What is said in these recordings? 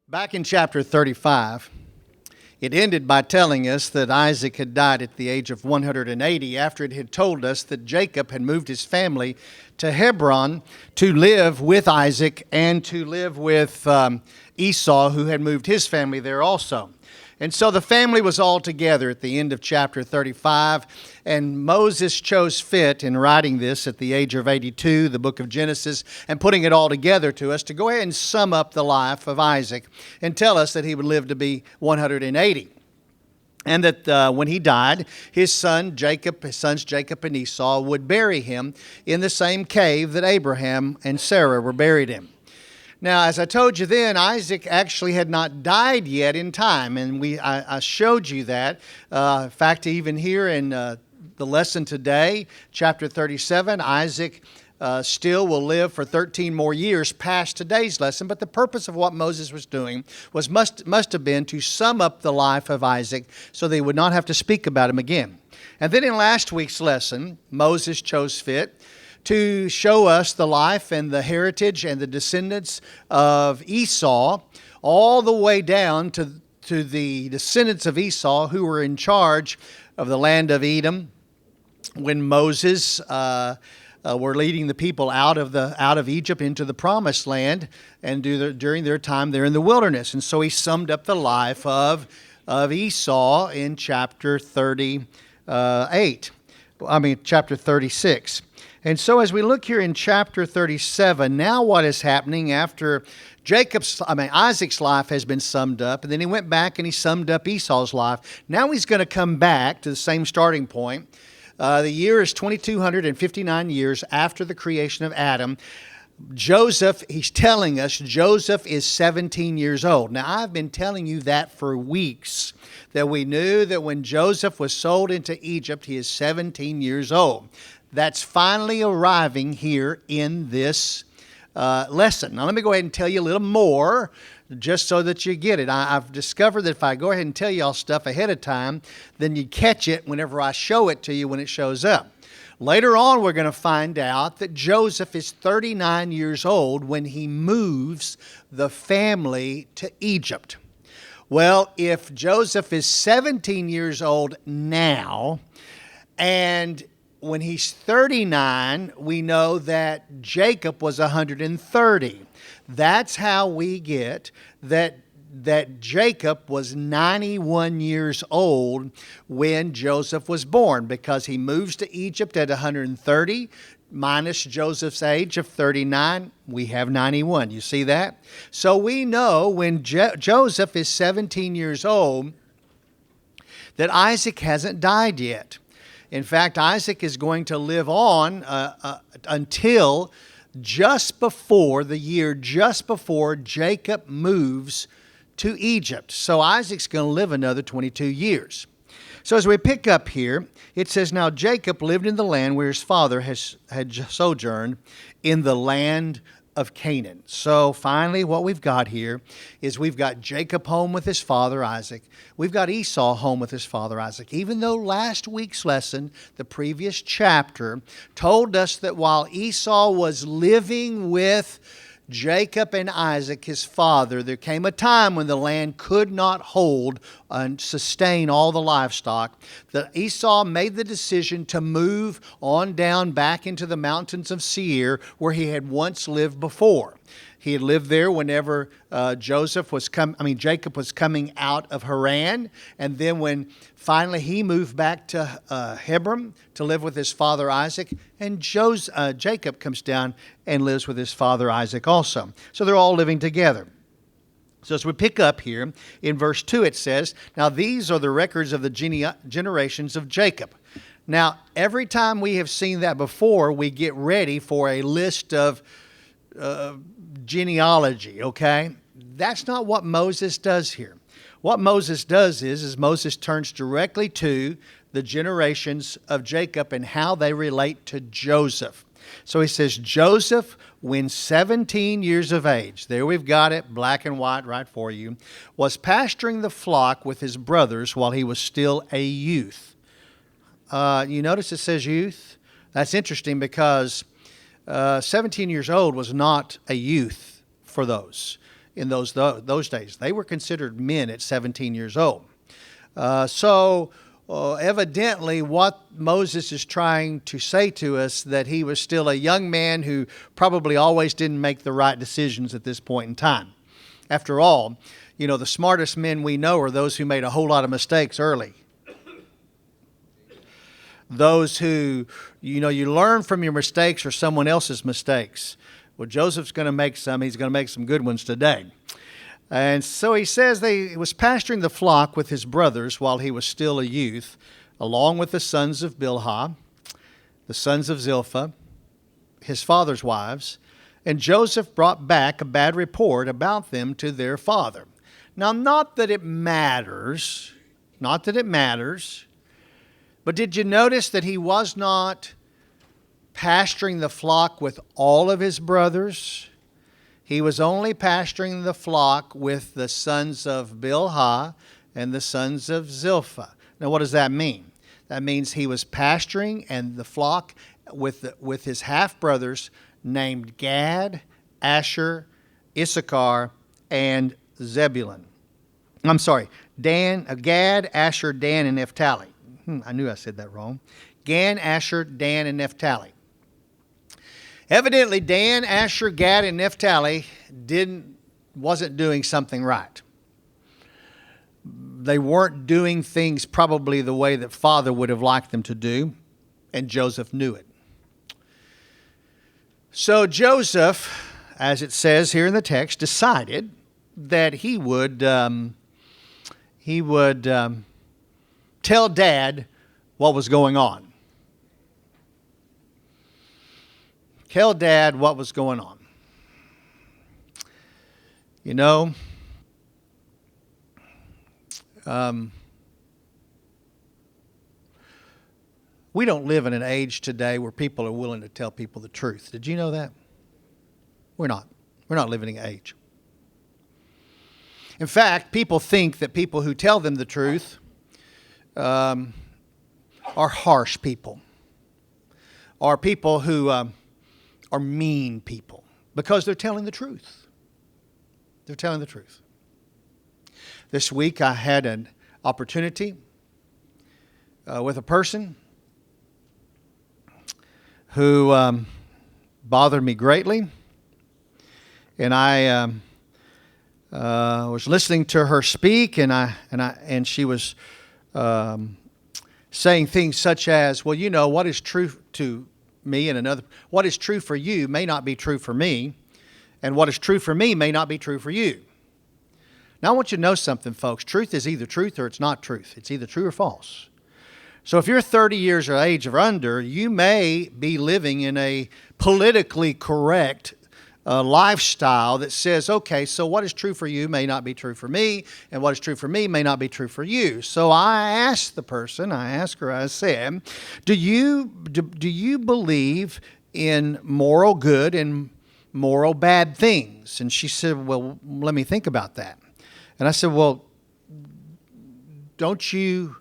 Back in chapter 35, it ended by telling us that Isaac had died at the age of 180 after it had told us that Jacob had moved his family to Hebron to live with Isaac and to live with Esau, who had moved his family there also. And so the family was all together at the end of chapter 35, and Moses chose fit in writing this at the age of 82, the book of Genesis, and putting it all together to us to go ahead and sum up the life of Isaac and tell us that he would live to be 180. And that when he died, his sons Jacob and Esau would bury him in the same cave that Abraham and Sarah were buried in. Now, as I told you then, Isaac actually had not died yet in time, and I showed you that. In fact, even here in the lesson today, chapter 37, Isaac still will live for 13 more years past today's lesson. But the purpose of what Moses was doing was must have been to sum up the life of Isaac so they would not have to speak about him again. And then in last week's lesson, Moses chose fit to show us the life and the heritage and the descendants of Esau, all the way down to the descendants of Esau who were in charge of the land of Edom when Moses were leading the people out of Egypt into the promised land and during their time there in the wilderness. And so he summed up the life of Esau in chapter 36. And so as we look here in chapter 37, now what is happening after Isaac's life has been summed up, and then he went back and he summed up Esau's life. Now he's going to come back to the same starting point. The year is 2259 years after the creation of Adam. Joseph, he's telling us, Joseph is 17 years old. Now, I've been telling you that for weeks, that we knew that when Joseph was sold into Egypt, he is 17 years old. That's finally arriving here in this lesson. Now, let me go ahead and tell you a little more, just so that you get it. I've discovered that if I go ahead and tell y'all stuff ahead of time, then you catch it whenever I show it to you when it shows up. Later on, we're going to find out that Joseph is 39 years old when he moves the family to Egypt. Well, if Joseph is 17 years old now, and when he's 39, we know that Jacob was 130. That's how we get that Jacob was 91 years old when Joseph was born, because he moves to Egypt at 130, minus Joseph's age of 39, we have 91. You see that? So we know when Joseph is 17 years old that Isaac hasn't died yet. In fact, Isaac is going to live on until just before Jacob moves to Egypt. So Isaac's going to live another 22 years. So as we pick up here, it says, now Jacob lived in the land where his father had sojourned, in the land of Canaan. So finally what we've got here is we've got Jacob home with his father Isaac. We've got Esau home with his father Isaac. Even though last week's lesson, the previous chapter, told us that while Esau was living with Jacob and Isaac, his father, there came a time when the land could not hold and sustain all the livestock, that Esau made the decision to move on down back into the mountains of Seir, where he had once lived before. He had lived there whenever Jacob was coming out of Haran, and then when finally he moved back to Hebron to live with his father Isaac, and Jacob comes down and lives with his father Isaac also. So they're all living together. So as we pick up here in verse 2, it says, now these are the records of the generations of Jacob. Now, every time we have seen that before, we get ready for a list of genealogy, okay? That's not what Moses does here. What Moses does is Moses turns directly to the generations of Jacob and how they relate to Joseph. So he says, Joseph, when 17 years of age, there we've got it, black and white right for you, was pasturing the flock with his brothers while he was still a youth. You notice it says youth? That's interesting because 17 years old was not a youth for those. in those days. They were considered men at 17 years old. Evidently what Moses is trying to say to us, that he was still a young man who probably always didn't make the right decisions at this point in time. After all, the smartest men we know are those who made a whole lot of mistakes early. Those who, you learn from your mistakes or someone else's mistakes. Well, Joseph's going to make some. He's going to make some good ones today. And so he says he was pasturing the flock with his brothers while he was still a youth, along with the sons of Bilhah, the sons of Zilpah, his father's wives. And Joseph brought back a bad report about them to their father. Now, not that it matters, but did you notice that he was not pasturing the flock with all of his brothers? He was only pasturing the flock with the sons of Bilhah and the sons of Zilpah. Now, what does that mean? That means he was pasturing and the flock with his half-brothers named Gad, Asher, Issachar, and Zebulun. I'm sorry, Gad, Asher, Dan, and Naphtali. I knew I said that wrong. Gad, Asher, Dan, and Naphtali. Evidently, Dan, Asher, Gad, and Naphtali wasn't doing something right. They weren't doing things probably the way that Father would have liked them to do, and Joseph knew it. So Joseph, as it says here in the text, decided that he would tell Dad what was going on. Tell Dad what was going on. We don't live in an age today where people are willing to tell people the truth. Did you know that? We're not. We're not living in an age. In fact, people think that people who tell them the truth are harsh people, are people who are mean people, because they're telling the truth. They're telling the truth. This week I had an opportunity with a person who bothered me greatly, and I was listening to her speak, and she was saying things such as, well, what is true to me and what is true for you may not be true for me, and what is true for me may not be true for you. Now, I want you to know something, folks. Truth is either truth or it's not truth. It's either true or false. So if you're 30 years of age or under, you may be living in a politically correct lifestyle that says, okay, so what is true for you may not be true for me, and what is true for me may not be true for you. So I asked her, I said, do you believe in moral good and moral bad things? And she said, well, let me think about that. And I said, well, don't you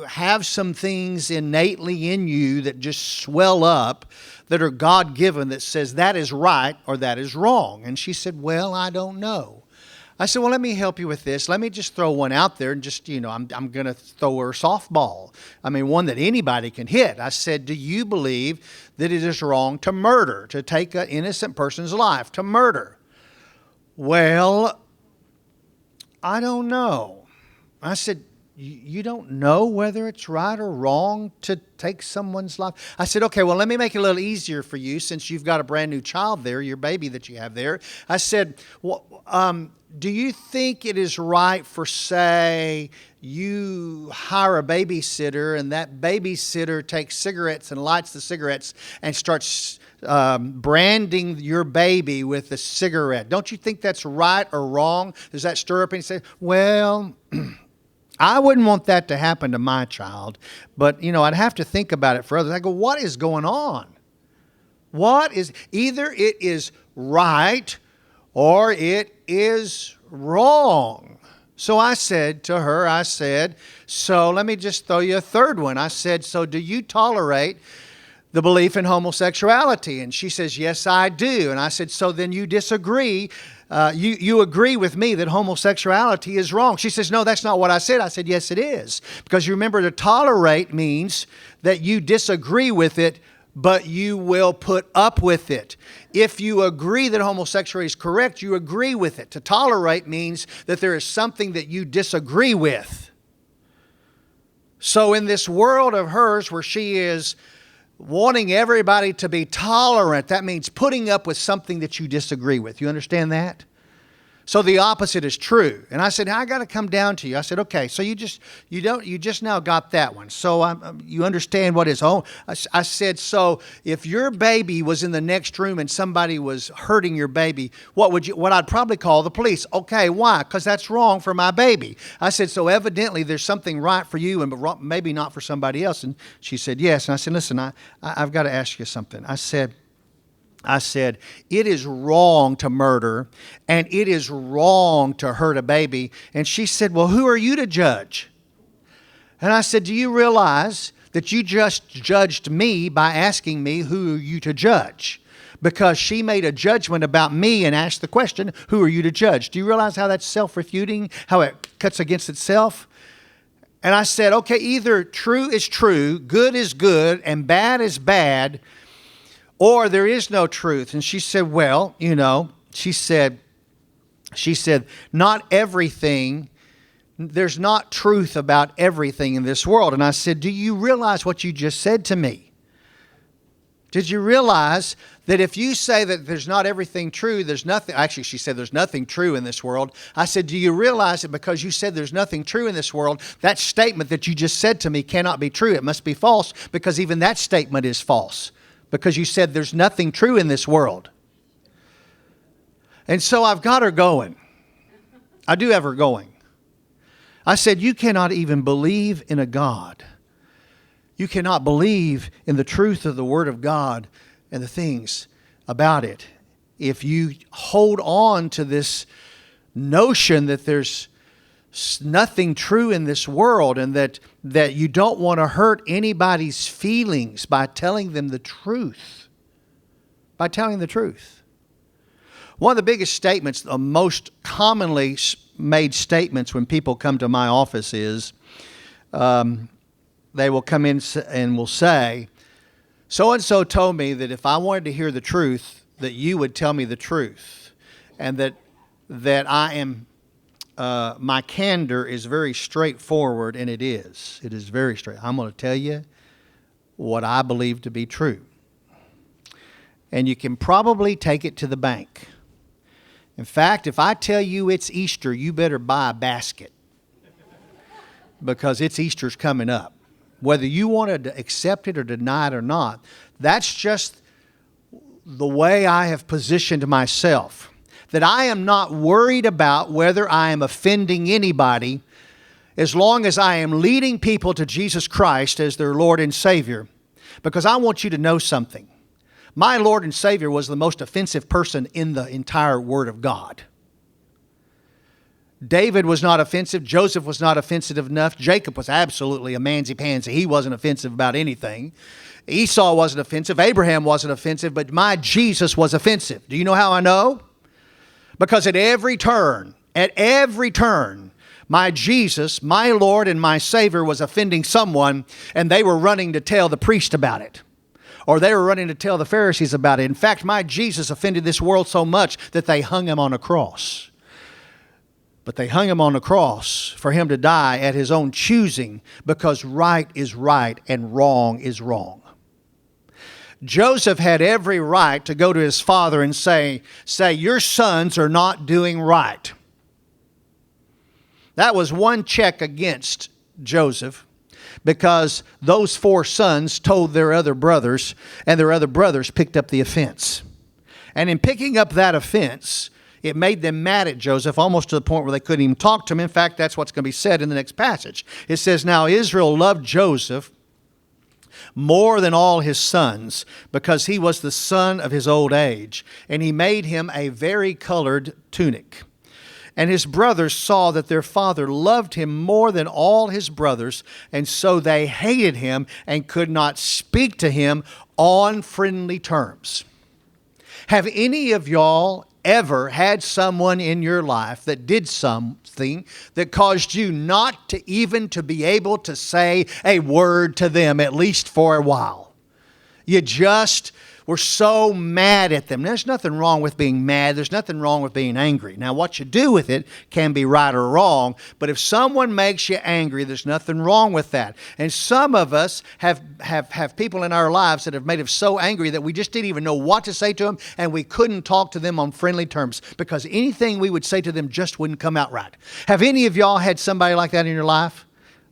have some things innately in you that just swell up, that are God-given, that says that is right or that is wrong? And she said, well, I don't know. I said, well, let me help you with this. Let me just throw one out there and just, I'm going to throw her a softball. I mean, one that anybody can hit. I said, do you believe that it is wrong to murder, to take an innocent person's life, to murder? Well, I don't know. I said, you don't know whether it's right or wrong to take someone's life? I said, okay, well, let me make it a little easier for you since you've got a brand new child there, your baby that you have there. I said, well, do you think it is right for, say, you hire a babysitter and that babysitter takes cigarettes and lights the cigarettes and starts branding your baby with a cigarette? Don't you think that's right or wrong? Does that stir up and say, well, I wouldn't want that to happen to my child, but, I'd have to think about it for others. I go, what is going on? Either it is right or it is wrong. So I said to her, so let me just throw you a third one. I said, so do you tolerate the belief in homosexuality. And she says, yes, I do. And I said, so then you disagree. You agree with me that homosexuality is wrong. She says, no, that's not what I said. I said, yes, it is. Because you remember, to tolerate means that you disagree with it, but you will put up with it. If you agree that homosexuality is correct, you agree with it. To tolerate means that there is something that you disagree with. So in this world of hers where she is wanting everybody to be tolerant, that means putting up with something that you disagree with. You understand that? So the opposite is true. And I said, I got to come down to you. I said, okay, so you just now got that one. So you understand what is home. I said, so if your baby was in the next room and somebody was hurting your baby, what I'd probably call the police. Okay, why? Because that's wrong for my baby. I said, so evidently there's something right for you and maybe not for somebody else. And she said, yes. And I said, listen, I've got to ask you something. I said, it is wrong to murder and it is wrong to hurt a baby. And she said, well, who are you to judge? And I said, do you realize that you just judged me by asking me who are you to judge? Because she made a judgment about me and asked the question, who are you to judge? Do you realize how that's self-refuting, how it cuts against itself? And I said, okay, either true is true, good is good, and bad is bad, or there is no truth. And she said, well, she said, not everything, there's not truth about everything in this world. And I said, do you realize what you just said to me? Did you realize that if you say that there's not everything true, there's nothing, actually she said there's nothing true in this world. I said, do you realize that because you said there's nothing true in this world, that statement that you just said to me cannot be true. It must be false, because even that statement is false. Because you said there's nothing true in this world. And so I've got her going. I do have her going. I said, you cannot even believe in a God. You cannot believe in the truth of the Word of God and the things about it if you hold on to this notion that there's nothing true in this world, and that you don't want to hurt anybody's feelings by telling them the truth. By telling the truth. One of the biggest statements, the most commonly made statements when people come to my office is, they will come in and will say, so-and-so told me that if I wanted to hear the truth, that you would tell me the truth. And that I am... my candor is very straightforward, and it is. It is very straight. I'm going to tell you what I believe to be true. And you can probably take it to the bank. In fact, if I tell you it's Easter, you better buy a basket. Because Easter's coming up. Whether you want to accept it or deny it or not, that's just the way I have positioned myself. That I am not worried about whether I am offending anybody, as long as I am leading people to Jesus Christ as their Lord and Savior. Because I want you to know something. My Lord and Savior was the most offensive person in the entire Word of God. David was not offensive. Joseph was not offensive enough. Jacob was absolutely a mansy-pansy. He wasn't offensive about anything. Esau wasn't offensive. Abraham wasn't offensive. But my Jesus was offensive. Do you know how I know? Because at every turn, my Jesus, my Lord and my Savior was offending someone, and they were running to tell the priest about it. Or they were running to tell the Pharisees about it. In fact, my Jesus offended this world so much that they hung him on a cross. But they hung him on a cross for him to die at his own choosing, because right is right and wrong is wrong. Joseph had every right to go to his father and say, your sons are not doing right. That was one check against Joseph, because those 4 sons told their other brothers, and their other brothers picked up the offense. And in picking up that offense, it made them mad at Joseph, almost to the point where they couldn't even talk to him. In fact, that's what's going to be said in the next passage. It says, now Israel loved Joseph more than all his sons, because he was the son of his old age, and he made him a varicolored tunic. And his brothers saw that their father loved him more than all his brothers, and so they hated him and could not speak to him on friendly terms. Have any of y'all ever had someone in your life that did something that caused you not to even to be able to say a word to them, at least for a while? You just were so mad at them. There's nothing wrong with being mad. There's nothing wrong with being angry. Now, what you do with it can be right or wrong, but if someone makes you angry, there's nothing wrong with that. And some of us have people in our lives that have made us so angry that we just didn't even know what to say to them, and we couldn't talk to them on friendly terms because anything we would say to them just wouldn't come out right. Have any of y'all had somebody like that in your life?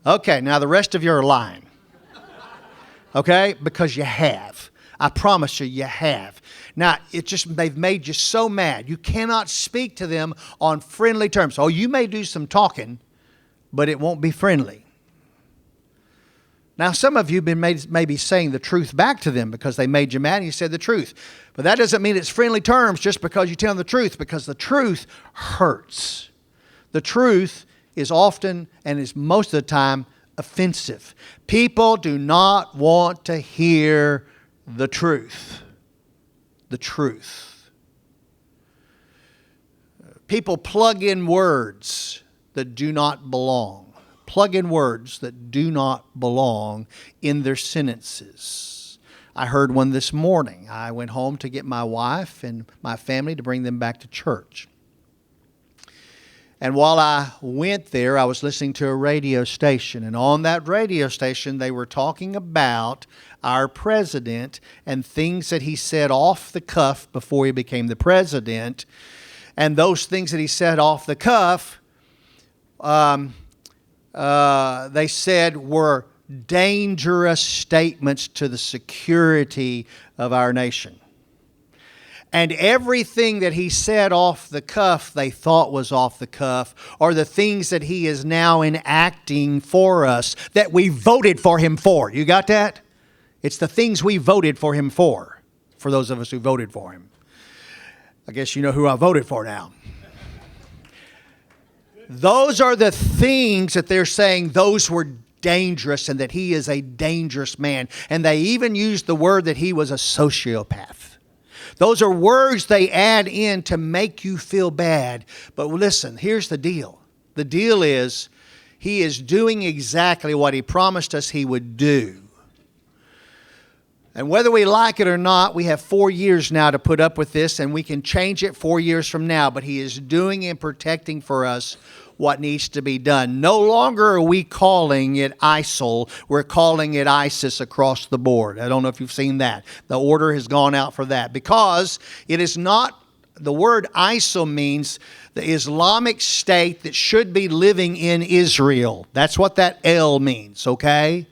Okay, now the rest of you are lying. Okay? Because you have. I promise you, you have. Now, they've made you so mad. You cannot speak to them on friendly terms. Oh, you may do some talking, but it won't be friendly. Now, some of you have been maybe saying the truth back to them because they made you mad and you said the truth. But that doesn't mean it's friendly terms just because you tell them the truth, because the truth hurts. The truth is often and is most of the time offensive. People do not want to hear the truth. The truth. People plug in words that do not belong. Plug in words that do not belong in their sentences. I heard one this morning. I went home to get my wife and my family to bring them back to church. And while I went there, I was listening to a radio station. And on that radio station, they were talking about our president and things that he said off the cuff before he became the president. And those things that he said off the cuff, they said were dangerous statements to the security of our nation. And everything that he said off the cuff, they thought was off the cuff, or the things that he is now enacting for us that we voted for him for. You got that? It's the things we voted for him for those of us who voted for him. I guess you know who I voted for now. Those are the things that they're saying those were dangerous and that he is a dangerous man. And they even used the word that he was a sociopath. Those are words they add in to make you feel bad. But listen, here's the deal. The deal is he is doing exactly what he promised us he would do. And whether we like it or not, we have 4 years now to put up with this, and we can change it 4 years from now. But he is doing and protecting for us what needs to be done. No longer are we calling it ISIL. We're calling it ISIS across the board. I don't know if you've seen that. The order has gone out for that because it is not, the word ISIL means the Islamic State that should be living in Israel. That's what that L means, okay?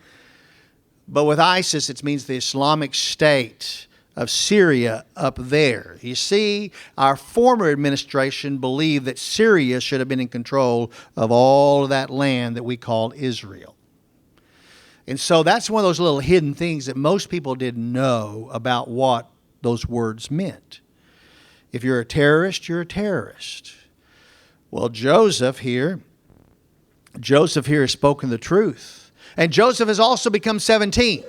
But with ISIS, it means the Islamic State of Syria up there. You see, our former administration believed that Syria should have been in control of all of that land that we call Israel. And so that's one of those little hidden things that most people didn't know about what those words meant. If you're a terrorist, you're a terrorist. Well, Joseph here has spoken the truth. And Joseph has also become 17.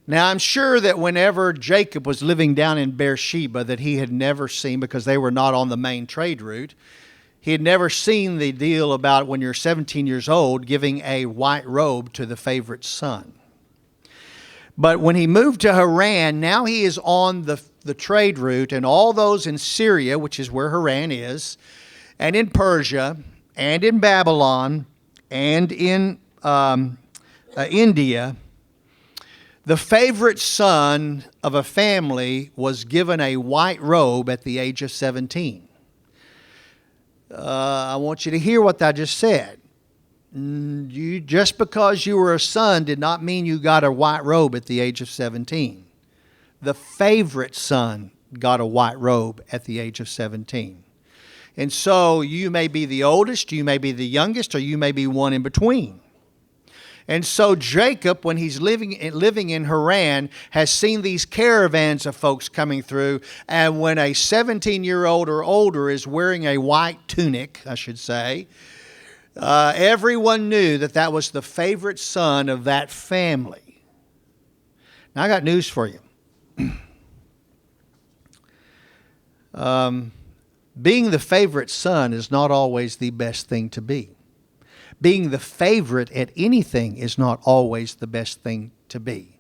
Now, I'm sure that whenever Jacob was living down in Beersheba that he had never seen, because they were not on the main trade route, he had never seen the deal about when you're 17 years old giving a white robe to the favorite son. But when he moved to Haran, now he is on the trade route, and all those in Syria, which is where Haran is, and in Persia, and in Babylon, and in India, the favorite son of a family was given a white robe at the age of 17. I want you to hear what I just said. Just because you were a son did not mean you got a white robe at the age of 17. The favorite son got a white robe at the age of 17. And so you may be the oldest, you may be the youngest, or you may be one in between. And so Jacob, when he's living in Haran, has seen these caravans of folks coming through. And when a 17-year-old or older is wearing a white tunic, I should say, everyone knew that that was the favorite son of that family. Now, I got news for you. Being the favorite son is not always the best thing to be. Being the favorite at anything is not always the best thing to be.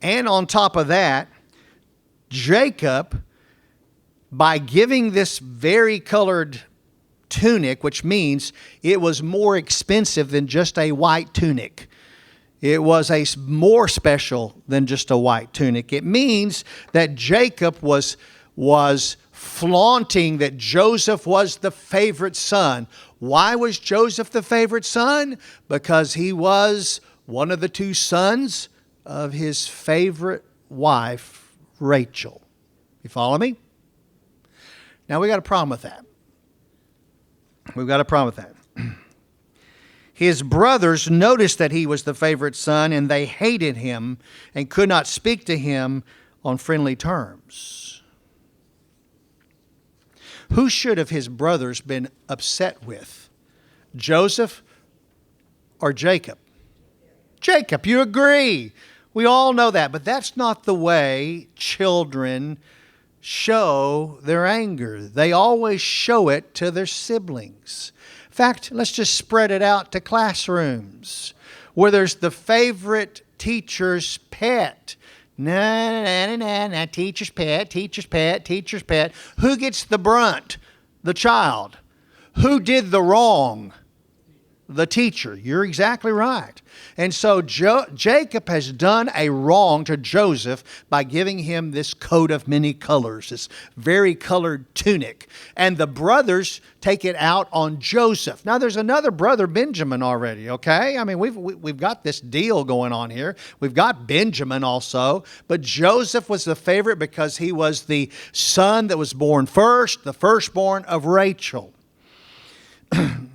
And on top of that, Jacob, by giving this varicolored tunic, which means it was more expensive than just a white tunic. It was a more special than just a white tunic. It means that Jacob was flaunting that Joseph was the favorite son. Why was Joseph the favorite son? Because he was one of the two sons of his favorite wife, Rachel. You follow me? Now we got a problem with that. We've got a problem with that. His brothers noticed that he was the favorite son, and they hated him and could not speak to him on friendly terms. Who should have his brothers been upset with? Joseph or Jacob? Jacob, you agree. We all know that, but that's not the way children show their anger. They always show it to their siblings. In fact, let's just spread it out to classrooms where there's the favorite teacher's pet. Nah, teacher's pet, teacher's pet, teacher's pet. Who gets the brunt? The child. Who did the wrong? The teacher. You're exactly right. And so Jacob has done a wrong to Joseph by giving him this coat of many colors, this varicolored tunic. And the brothers take it out on Joseph. Now there's another brother, Benjamin, already, okay? I mean, we've got this deal going on here. We've got Benjamin also. But Joseph was the favorite because he was the son that was born first, the firstborn of Rachel.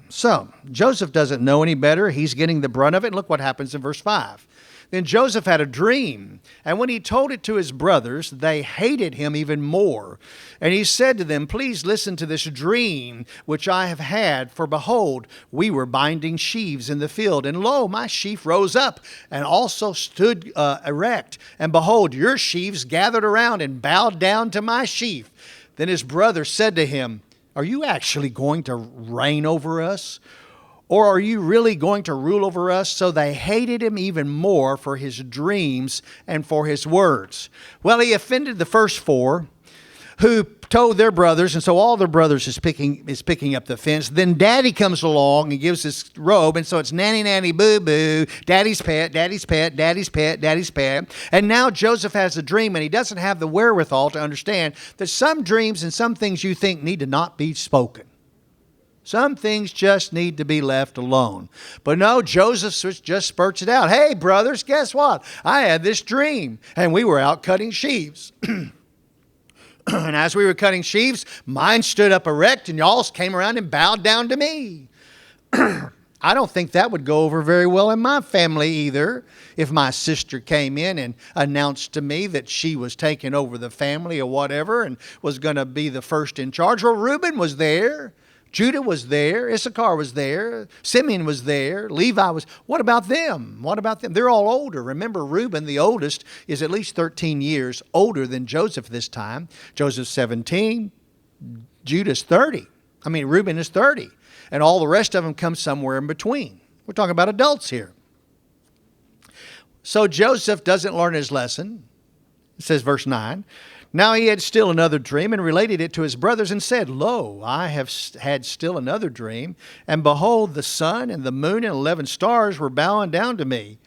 So, Joseph doesn't know any better. He's getting the brunt of it. Look what happens in verse 5. Then Joseph had a dream, and when he told it to his brothers, they hated him even more. And he said to them, "Please listen to this dream which I have had. For behold, we were binding sheaves in the field, and lo, my sheaf rose up and also stood erect. And behold, your sheaves gathered around and bowed down to my sheaf." Then his brothers said to him, "Are you actually going to reign over us? Or are you really going to rule over us?" So they hated him even more for his dreams and for his words. Well, he offended the first four who told their brothers, and so all their brothers is picking up the fence. Then Daddy comes along and gives his robe, and so it's nanny, nanny, boo, boo, Daddy's pet, Daddy's pet, Daddy's pet, Daddy's pet. And now Joseph has a dream, and he doesn't have the wherewithal to understand that some dreams and some things you think need to not be spoken. Some things just need to be left alone. But no, Joseph just spurts it out. "Hey, brothers, guess what? I had this dream, and we were out cutting sheaves." And as we were cutting sheaves, mine stood up erect, and y'all's came around and bowed down to me. I don't think that would go over very well in my family either. If my sister came in and announced to me that she was taking over the family or whatever and was going to be the first in charge. Well, Reuben was there. Judah was there. Issachar was there. Simeon was there. Levi was. What about them? What about them? They're all older. Remember, Reuben, the oldest, is at least 13 years older than Joseph this time. Joseph's 17. Judah's 30. Reuben is 30. And all the rest of them come somewhere in between. We're talking about adults here. So Joseph doesn't learn his lesson. It says verse 9. Now he had still another dream and related it to his brothers and said, "Lo, I have had still another dream. And behold, the sun and the moon and 11 stars were bowing down to me."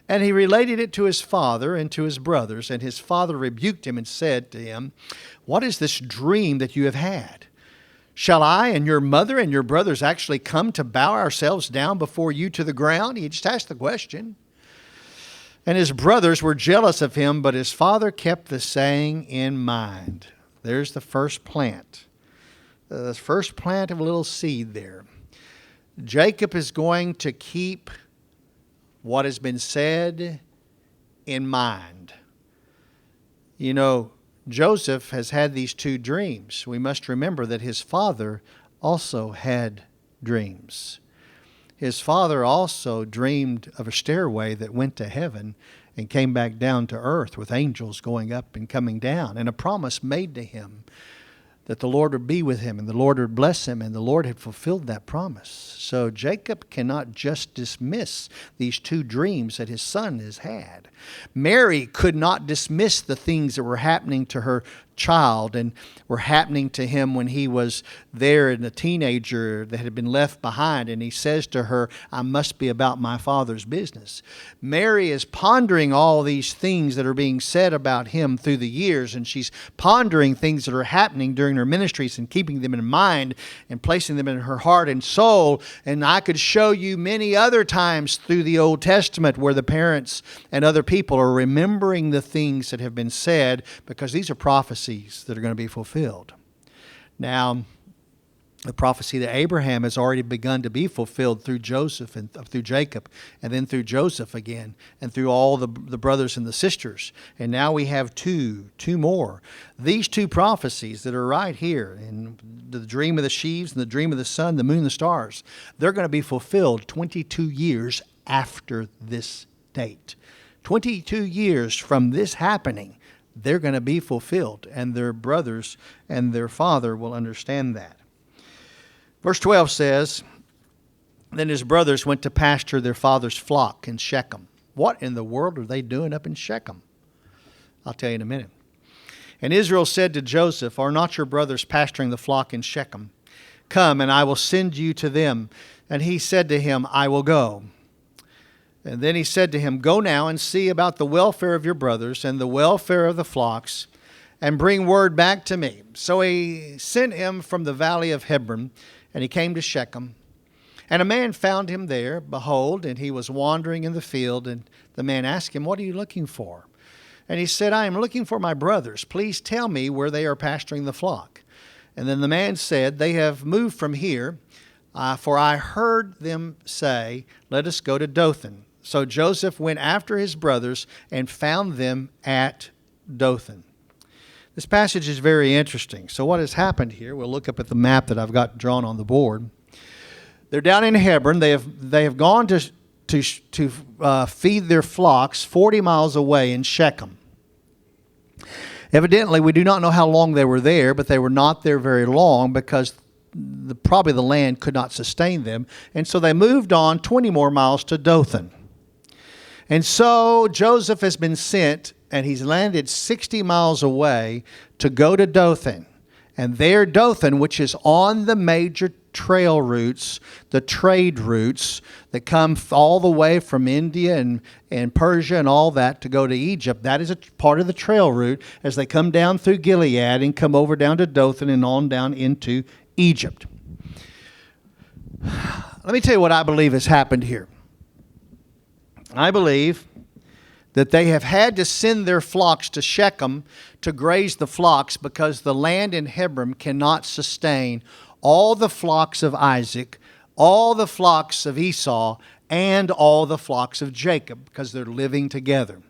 And he related it to his father and to his brothers. And his father rebuked him and said to him, "What is this dream that you have had? Shall I and your mother and your brothers actually come to bow ourselves down before you to the ground?" He just asked the question. And his brothers were jealous of him, but his father kept the saying in mind. There's the first plant. The first plant of a little seed there. Jacob is going to keep what has been said in mind. You know, Joseph has had these two dreams. We must remember that his father also had dreams. His father also dreamed of a stairway that went to heaven and came back down to earth with angels going up and coming down, and a promise made to him that the Lord would be with him and the Lord would bless him, and the Lord had fulfilled that promise. So Jacob cannot just dismiss these two dreams that his son has had. Mary could not dismiss the things that were happening to her child and were happening to him when he was there and a teenager that had been left behind, and he says to her, I must be about my father's business. Mary is pondering all these things that are being said about him through the years, and she's pondering things that are happening during her ministries and keeping them in mind and placing them in her heart and soul. And I could show you many other times through the Old Testament where the parents and other people are remembering the things that have been said, because these are prophecies that are going to be fulfilled. Now, the prophecy that Abraham has already begun to be fulfilled through Joseph and through Jacob, and then through Joseph again, and through all the brothers and the sisters. And now we have two more. These two prophecies that are right here, in the dream of the sheaves and the dream of the sun, the moon, the stars, they're going to be fulfilled 22 years after this date. 22 years from this happening, they're going to be fulfilled, and their brothers and their father will understand that. Verse 12 says, Then his brothers went to pasture their father's flock in Shechem. What in the world are they doing up in Shechem? I'll tell you in a minute. And Israel said to Joseph, Are not your brothers pasturing the flock in Shechem? Come, and I will send you to them. And he said to him, I will go. And then he said to him, Go now and see about the welfare of your brothers and the welfare of the flocks, and bring word back to me. So he sent him from the valley of Hebron, and he came to Shechem. And a man found him there, behold, and he was wandering in the field. And the man asked him, What are you looking for? And he said, I am looking for my brothers. Please tell me where they are pasturing the flock. And then the man said, They have moved from here, for I heard them say, Let us go to Dothan. So Joseph went after his brothers and found them at Dothan. This passage is very interesting. So what has happened here, we'll look up at the map that I've got drawn on the board. They're down in Hebron. They have gone to feed their flocks 40 miles away in Shechem. Evidently, we do not know how long they were there, but they were not there very long because probably the land could not sustain them. And so they moved on 20 more miles to Dothan. And so Joseph has been sent, and he's landed 60 miles away to go to Dothan. And there, Dothan, which is on the major trail routes, the trade routes that come all the way from India and Persia and all that to go to Egypt, that is a part of the trail route as they come down through Gilead and come over down to Dothan and on down into Egypt. Let me tell you what I believe has happened here. I believe that they have had to send their flocks to Shechem to graze the flocks because the land in Hebron cannot sustain all the flocks of Isaac, all the flocks of Esau, and all the flocks of Jacob, because they're living together.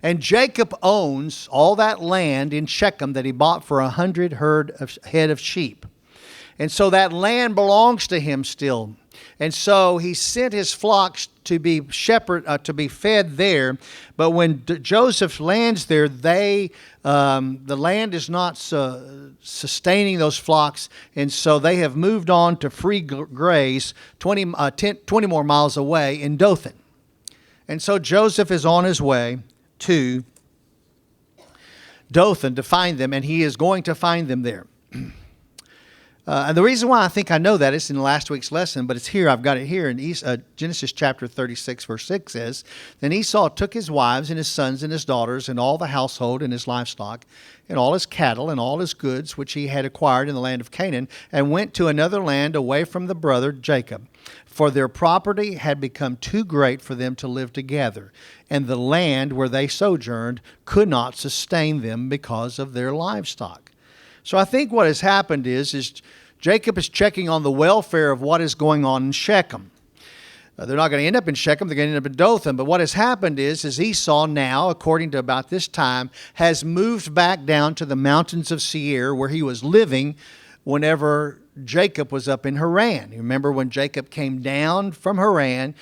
And Jacob owns all that land in Shechem that he bought for 100 head of sheep. And so that land belongs to him still. And so he sent his flocks to be to be fed there. But when Joseph lands there, the land is not sustaining those flocks, and so they have moved on to free graze 20 more miles away in Dothan. And so Joseph is on his way to Dothan to find them, and he is going to find them there. And the reason why I think I know that is in last week's lesson, but it's here. I've got it here in Genesis chapter 36, verse 6 says, Then Esau took his wives and his sons and his daughters and all the household and his livestock and all his cattle and all his goods which he had acquired in the land of Canaan and went to another land away from the brother Jacob. For their property had become too great for them to live together, and the land where they sojourned could not sustain them because of their livestock. So I think what has happened is Jacob is checking on the welfare of what is going on in Shechem. They're not going to end up in Shechem. They're going to end up in Dothan. But what has happened is Esau now, according to about this time, has moved back down to the mountains of Seir, where he was living whenever Jacob was up in Haran. You remember when Jacob came down from Haran,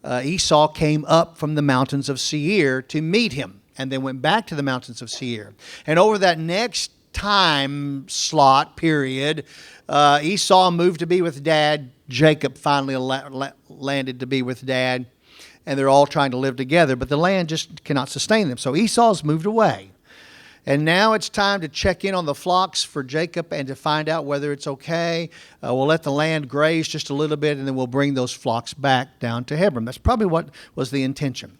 Esau came up from the mountains of Seir to meet him, and then went back to the mountains of Seir. And over that next time slot period, Esau moved to be with Dad. Jacob finally landed to be with Dad. And they're all trying to live together, but the land just cannot sustain them. So Esau's moved away. And now it's time to check in on the flocks for Jacob and to find out whether it's okay. We'll let the land graze just a little bit, and then we'll bring those flocks back down to Hebron. That's probably what was the intention.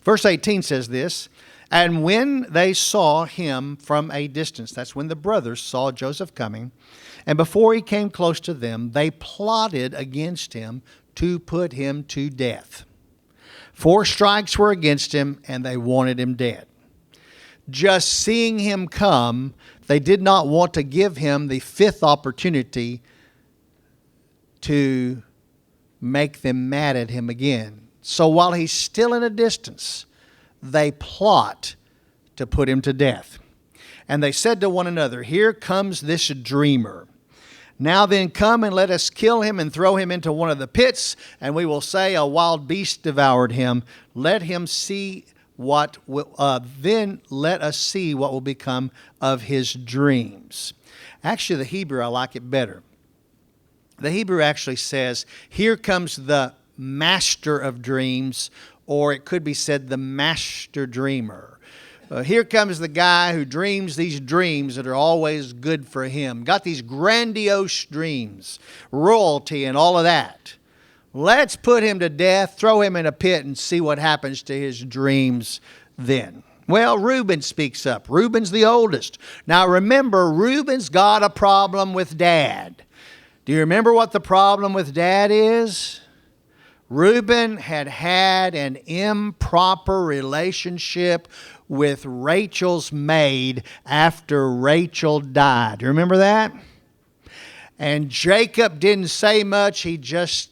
Verse 18 says this, "And when they saw him from a distance," that's when the brothers saw Joseph coming, "and before he came close to them, they plotted against him to put him to death. 4 strikes were against him, and they wanted him dead." Just seeing him come, they did not want to give him the 5th opportunity to make them mad at him again. So while he's still in a distance, they plot to put him to death. "And they said to one another, 'Here comes this dreamer. Now then come and let us kill him and throw him into one of the pits, and we will say a wild beast devoured him. Let him see what will, then let us see what will become of his dreams.'" Actually, the Hebrew, I like it better. The Hebrew actually says, "Here comes the master of dreams," or it could be said, the master dreamer. Here comes the guy who dreams these dreams that are always good for him. Got these grandiose dreams, royalty and all of that. Let's put him to death, throw him in a pit, and see what happens to his dreams then. Well, Reuben speaks up. Reuben's the oldest. Now remember, Reuben's got a problem with Dad. Do you remember what the problem with Dad is? Reuben had had an improper relationship with Rachel's maid after Rachel died. Do you remember that? And Jacob didn't say much. He just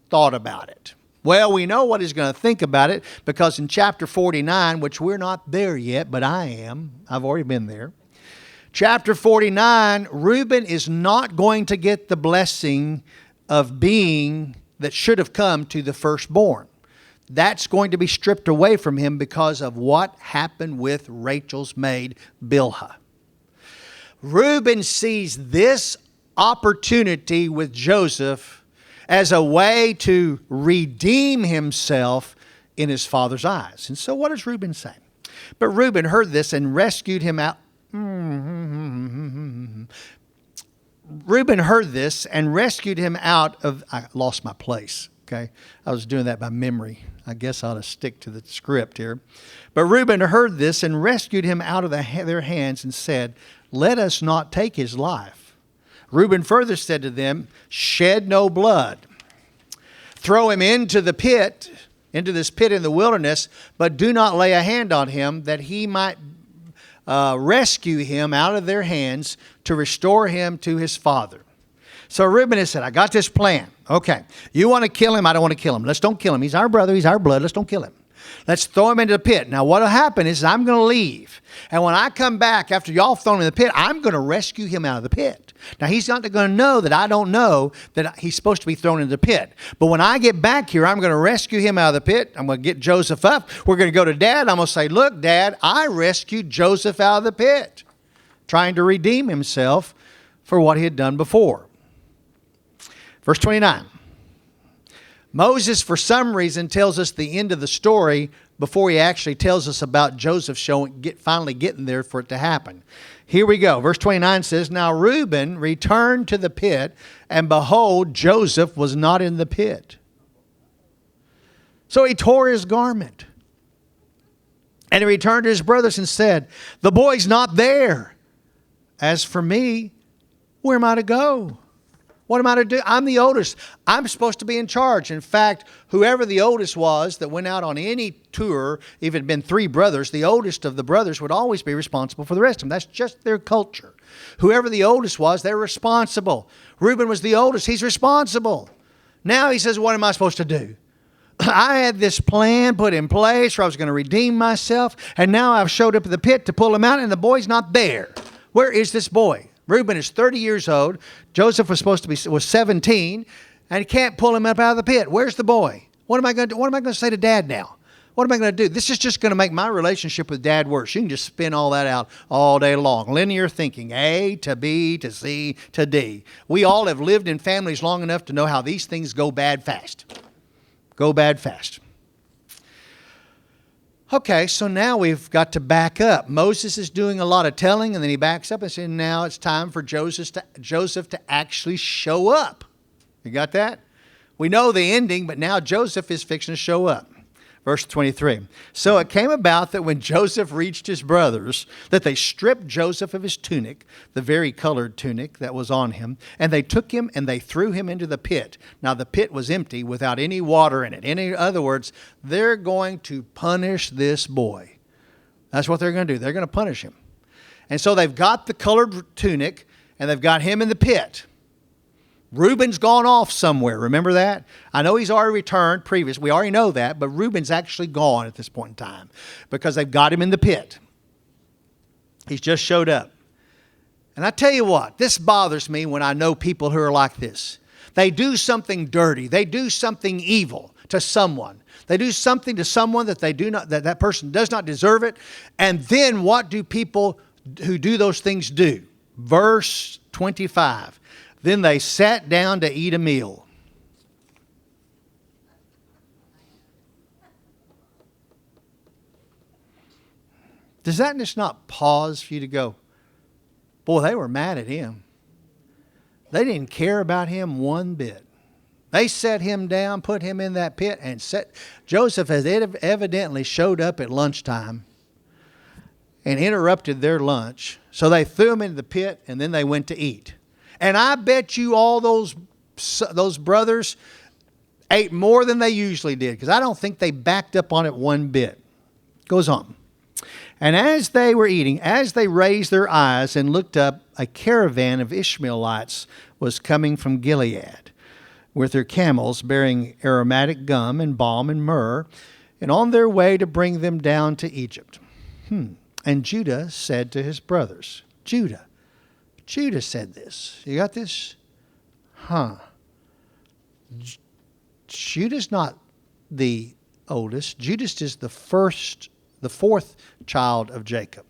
thought about it. Well, we know what he's going to think about it, because in chapter 49, which we're not there yet, but I am. I've already been there. Chapter 49, Reuben is not going to get the blessing of being that should have come to the firstborn. That's going to be stripped away from him because of what happened with Rachel's maid, Bilhah. Reuben sees this opportunity with Joseph as a way to redeem himself in his father's eyes. And so what does Reuben say? But Reuben heard this and rescued him out. Reuben heard this and rescued him out of... I lost my place, okay? I was doing that by memory. I guess I ought to stick to the script here. But Reuben heard this and rescued him out of their hands and said, "Let us not take his life." Reuben further said to them, "Shed no blood. Throw him into the pit, into this pit in the wilderness, but do not lay a hand on him, that he might rescue him out of their hands to restore him to his father." So Reuben has said, "I got this plan. Okay, you want to kill him? I don't want to kill him. Let's don't kill him. He's our brother. He's our blood. Let's don't kill him. Let's throw him into the pit. Now what will happen is I'm going to leave. And when I come back after y'all thrown him in the pit, I'm going to rescue him out of the pit. Now he's not going to know that I don't know that he's supposed to be thrown into the pit. But when I get back here, I'm going to rescue him out of the pit. I'm going to get Joseph up. We're going to go to Dad. I'm going to say, 'Look, Dad, I rescued Joseph out of the pit,' trying to redeem himself for what he had done before." Verse 29. Moses, for some reason, tells us the end of the story before he actually tells us about Joseph finally getting there for it to happen. Here we go. Verse 29 says, "Now Reuben returned to the pit, and behold, Joseph was not in the pit. So he tore his garment. And he returned to his brothers and said, 'The boy's not there. As for me, where am I to go? What am I to do? I'm the oldest. I'm supposed to be in charge.' In fact, whoever the oldest was that went out on any tour, if it had been 3 brothers, the oldest of the brothers would always be responsible for the rest of them. That's just their culture. Whoever the oldest was, they're responsible. Reuben was the oldest. He's responsible. Now he says, 'What am I supposed to do?' I had this plan put in place where I was going to redeem myself, and now I've showed up at the pit to pull him out, and the boy's not there. Where is this boy? Reuben is 30 years old. Joseph was 17, and he can't pull him up out of the pit. Where's the boy? What am I going to do? What am I going to say to Dad now? What am I going to do? This is just going to make my relationship with Dad worse. You can just spin all that out all day long. Linear thinking, A to B to C to D. We all have lived in families long enough to know how these things go bad fast. Go bad fast. Okay, so now we've got to back up. Moses is doing a lot of telling, and then he backs up and says, now it's time for Joseph to actually show up. You got that? We know the ending, but now Joseph is fixing to show up. Verse 23. So it came about that when Joseph reached his brothers, that they stripped Joseph of his tunic, the vari-colored tunic that was on him, and they took him and they threw him into the pit. Now the pit was empty without any water in it. In other words, they're going to punish this boy. That's what they're going to do. They're going to punish him. And so they've got the colored tunic and they've got him in the pit. Reuben's gone off somewhere. Remember that? I know he's already returned previous. We already know that, but Reuben's actually gone at this point in time because they've got him in the pit. He's just showed up. And I tell you what, this bothers me when I know people who are like this. They do something dirty. They do something evil to someone. They do something to someone that that person does not deserve it. And then what do people who do those things do? Verse 25. Then they sat down to eat a meal. Does that just not pause for you to go, boy, they were mad at him. They didn't care about him one bit. They set him down, put him in that pit, and Joseph has evidently showed up at lunchtime and interrupted their lunch. So they threw him into the pit, and then they went to eat. And I bet you all those brothers ate more than they usually did, because I don't think they backed up on it one bit. Goes on. And as they were eating, as they raised their eyes and looked up, a caravan of Ishmaelites was coming from Gilead with their camels bearing aromatic gum and balm and myrrh, and on their way to bring them down to Egypt. And Judah said to his brothers, Judah said this. You got this? Judah's not the oldest. Judah is the fourth child of Jacob.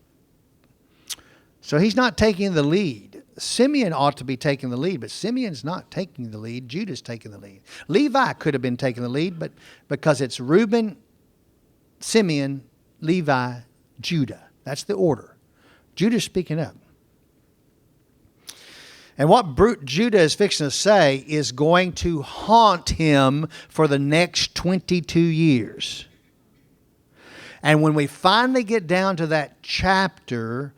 So he's not taking the lead. Simeon ought to be taking the lead, but Simeon's not taking the lead. Judah's taking the lead. Levi could have been taking the lead, but because it's Reuben, Simeon, Levi, Judah. That's the order. Judah's speaking up. And what Judah is fixing to say is going to haunt him for the next 22 years. And when we finally get down to that chapter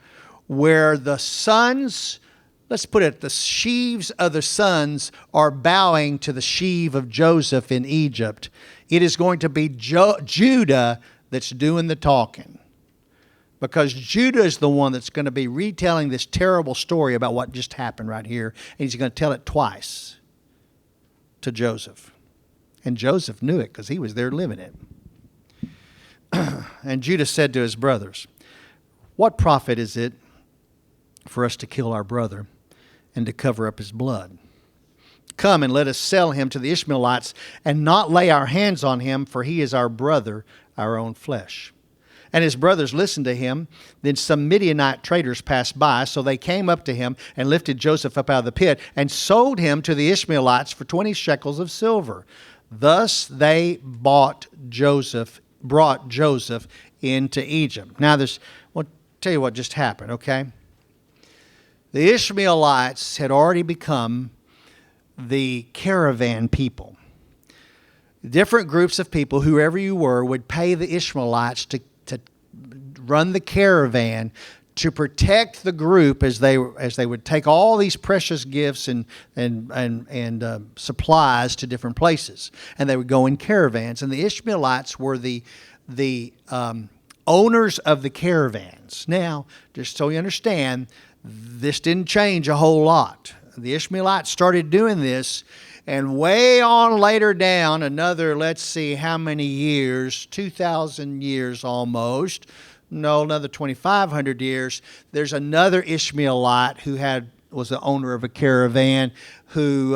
where the sons, let's put it, the sheaves of the sons are bowing to the sheave of Joseph in Egypt, it is going to be Judah that's doing the talking. Because Judah is the one that's going to be retelling this terrible story about what just happened right here. And he's going to tell it twice to Joseph. And Joseph knew it because he was there living it. And Judah said to his brothers, what profit is it for us to kill our brother and to cover up his blood? Come and let us sell him to the Ishmaelites and not lay our hands on him, for he is our brother, our own flesh. And his brothers listened to him. Then some Midianite traders passed by, so they came up to him and lifted Joseph up out of the pit and sold him to the Ishmaelites for 20 shekels of silver. Thus they brought Joseph into Egypt. Now, I'll tell you what just happened, okay? The Ishmaelites had already become the caravan people. Different groups of people, whoever you were, would pay the Ishmaelites to run the caravan to protect the group as they would take all these precious gifts and supplies to different places, and they would go in caravans. And the Ishmaelites were the owners of the caravans. Now, just so you understand, this didn't change a whole lot. The Ishmaelites started doing this And way on later down, another, let's see how many years, 2,000 years almost, no, another 2,500 years, there's another Ishmaelite who was the owner of a caravan who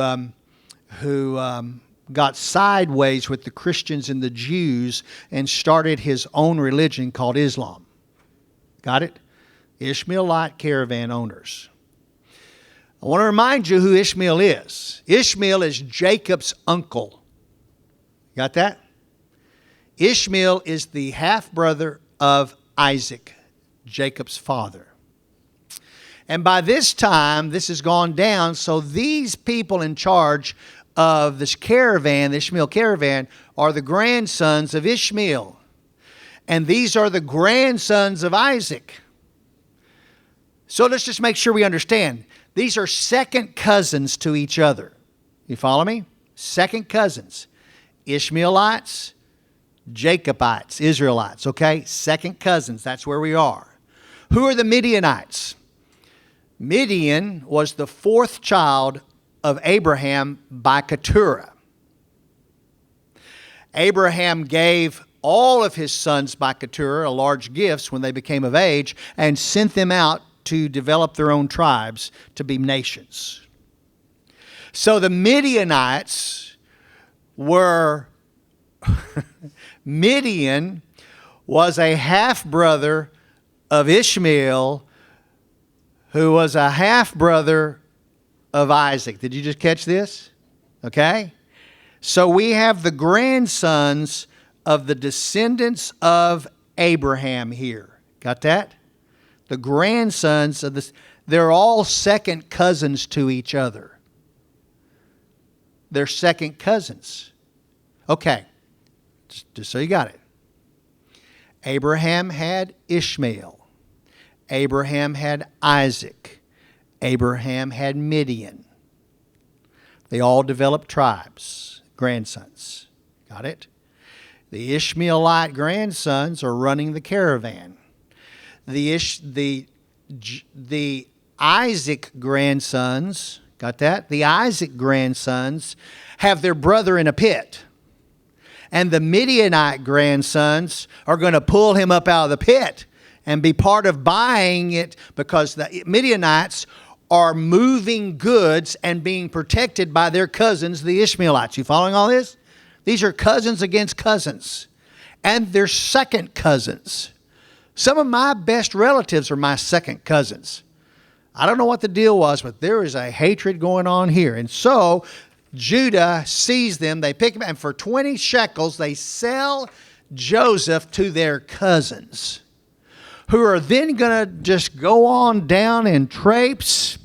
got sideways with the Christians and the Jews and started his own religion called Islam. Got it? Ishmaelite caravan owners. I want to remind you who Ishmael is. Ishmael is Jacob's uncle. Got that? Ishmael is the half-brother of Isaac, Jacob's father. And by this time, this has gone down, so these people in charge of this caravan, the Ishmael caravan, are the grandsons of Ishmael. And these are the grandsons of Isaac. So let's just make sure we understand. These are second cousins to each other. You follow me? Second cousins. Ishmaelites, Jacobites, Israelites, okay? Second cousins, that's where we are. Who are the Midianites? Midian was the fourth child of Abraham by Keturah. Abraham gave all of his sons by Keturah large gifts when they became of age and sent them out to develop their own tribes to be nations. So the Midianites were, Midian was a half-brother of Ishmael, who was a half-brother of Isaac. Did you just catch this? Okay? So we have the grandsons of the descendants of Abraham here. Got that? The grandsons of this, they're all second cousins to each other. They're second cousins. Okay, just so you got it. Abraham had Ishmael. Abraham had Isaac. Abraham had Midian. They all developed tribes, grandsons. Got it? The Ishmaelite grandsons are running the caravan. The Isaac grandsons, got that? The Isaac grandsons have their brother in a pit. And the Midianite grandsons are going to pull him up out of the pit and be part of buying it, because the Midianites are moving goods and being protected by their cousins, the Ishmaelites. You following all this? These are cousins against cousins. And they're second cousins. Some of my best relatives are my second cousins. I don't know what the deal was, but there is a hatred going on here. And so Judah sees them, they pick them, and for 20 shekels, they sell Joseph to their cousins, who are then going to just go on down and traipse